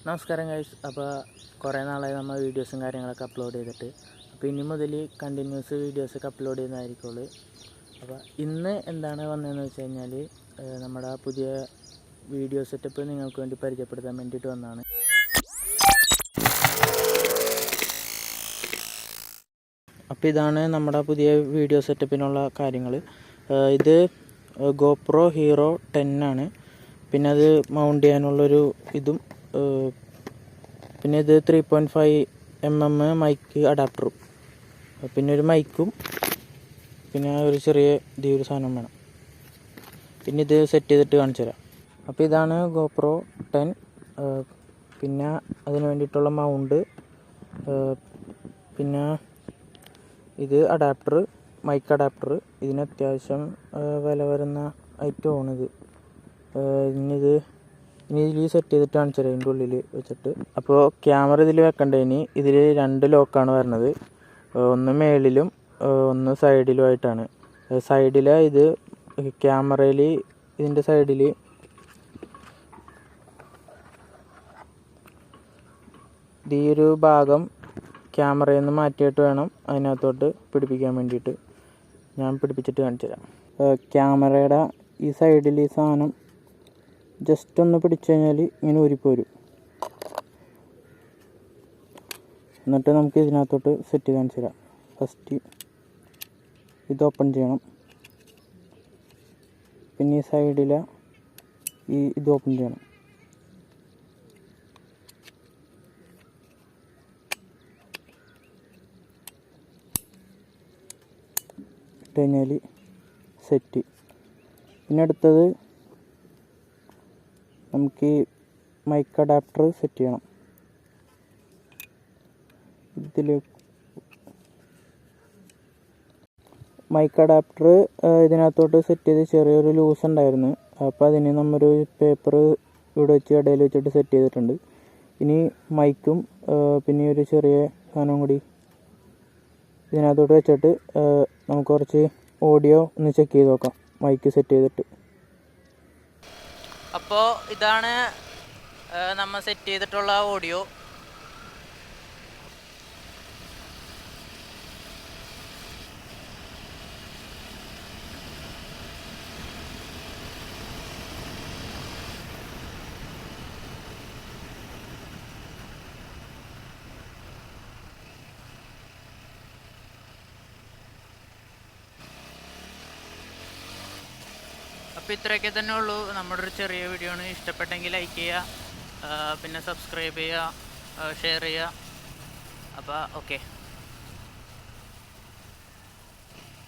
നമസ്കാരം ഗൈസ്. അപ്പോൾ കുറേ നാളായി നമ്മൾ വീഡിയോസും കാര്യങ്ങളൊക്കെ അപ്ലോഡ് ചെയ്തിട്ട്. അപ്പോൾ ഇനി മുതൽ കണ്ടിന്യൂസ് വീഡിയോസൊക്കെ അപ്ലോഡ് ചെയ്യുന്നതായിരിക്കുള്ളൂ. അപ്പോൾ ഇന്ന് എന്താണ് വന്നതെന്ന് വെച്ച് കഴിഞ്ഞാൽ നമ്മുടെ പുതിയ വീഡിയോ സെറ്റപ്പ് നിങ്ങൾക്ക് വേണ്ടി പരിചയപ്പെടുത്താൻ വേണ്ടിയിട്ട് വന്നതാണ്. അപ്പോൾ ഇതാണ് നമ്മുടെ പുതിയ വീഡിയോ സെറ്റപ്പിനുള്ള കാര്യങ്ങൾ. ഇത് GoPro Hero 10 ആണ്. പിന്നെ അത് മൗണ്ട് ചെയ്യാനുള്ളൊരു ഇതും, പിന്നെ ഇത് 3.5mm മൈക്ക് അഡാപ്റ്ററും, പിന്നെ ഒരു മൈക്കും, പിന്നെ ഒരു ചെറിയ ഒരു സാധനം വേണം. പിന്നെ ഇത് സെറ്റ് ചെയ്തിട്ട് കാണിച്ചു തരാം. അപ്പോൾ ഇതാണ് GoPro 10. പിന്നെ അതിന് വേണ്ടിയിട്ടുള്ള മൗണ്ട്, പിന്നെ ഇത് അഡാപ്റ്റർ, മൈക്ക് അഡാപ്റ്റർ. ഇതിന് അത്യാവശ്യം വില വരുന്ന ഐറ്റമാണിത്. ഇനി ഇതിൽ സെറ്റ് ചെയ്തിട്ട് കാണിച്ചു തരാം ഇതിൻ്റെ ഉള്ളിൽ വെച്ചിട്ട്. അപ്പോൾ ക്യാമറ ഇതിൽ വെക്കേണ്ടതിന് ഇതിൽ 2 ലോക്കാണ് വരുന്നത്. ഒന്ന് മേളിലും ഒന്ന് സൈഡിലുമായിട്ടാണ്. സൈഡിൽ ഇത് ക്യാമറയിൽ ഇതിൻ്റെ സൈഡിൽ ഈ ഒരു ഭാഗം ക്യാമറയിൽ നിന്ന് മാറ്റിയിട്ട് വേണം അതിനകത്തോട്ട് പിടിപ്പിക്കാൻ വേണ്ടിയിട്ട്. ഞാൻ പിടിപ്പിച്ചിട്ട് കാണിച്ചു തരാം. ക്യാമറയുടെ ഈ സൈഡിൽ ഈ സാധനം ജസ്റ്റ് ഒന്ന് പിടിച്ചു കഴിഞ്ഞാൽ ഇങ്ങനെ ഊരിപ്പോരും. എന്നിട്ട് നമുക്ക് ഇതിനകത്തോട്ട് സെറ്റ് ചെയ്ത് കാണിച്ചു തരാം. ഫസ്റ്റ് ഇത് ഓപ്പൺ ചെയ്യണം. പിന്നെ ഈ സൈഡിലെ ഇത് ഓപ്പൺ ചെയ്യണം. ഇട്ട് കഴിഞ്ഞാൽ സെറ്റ്. പിന്നെ അടുത്തത് നമുക്ക് മൈക്ക് അഡാപ്റ്റർ സെറ്റ് ചെയ്യണം. ഇതിൽ മൈക്ക് അഡാപ്റ്റർ ഇതിനകത്തോട്ട് സെറ്റ് ചെയ്ത് ചെറിയൊരു ലൂസ് ഉണ്ടായിരുന്നു. അപ്പോൾ അതിന് നമ്മൊരു പേപ്പർ ഇവിടെ വെച്ച് ഇടയിൽ വെച്ചിട്ട് സെറ്റ് ചെയ്തിട്ടുണ്ട്. ഇനി മൈക്കും പിന്നെ ഒരു ചെറിയ സാധനം കൂടി ഇതിനകത്തോട്ട് വെച്ചിട്ട് നമുക്ക് കുറച്ച് ഓഡിയോ ഒന്ന് ചെക്ക് ചെയ്ത് നോക്കാം മൈക്ക് സെറ്റ് ചെയ്തിട്ട്. അപ്പോൾ ഇതാണ് നമ്മൾ സെറ്റ് ചെയ്തിട്ടുള്ള ഓഡിയോ. അപ്പോൾ ഇത്രയൊക്കെ തന്നെ ഉള്ളൂ. നമ്മുടെ ഒരു ചെറിയ വീഡിയോ ആണ്. ഇഷ്ടപ്പെട്ടെങ്കിൽ ലൈക്ക് ചെയ്യുക, പിന്നെ സബ്സ്ക്രൈബ് ചെയ്യുക, ഷെയർ ചെയ്യുക. അപ്പോൾ ഓക്കെ.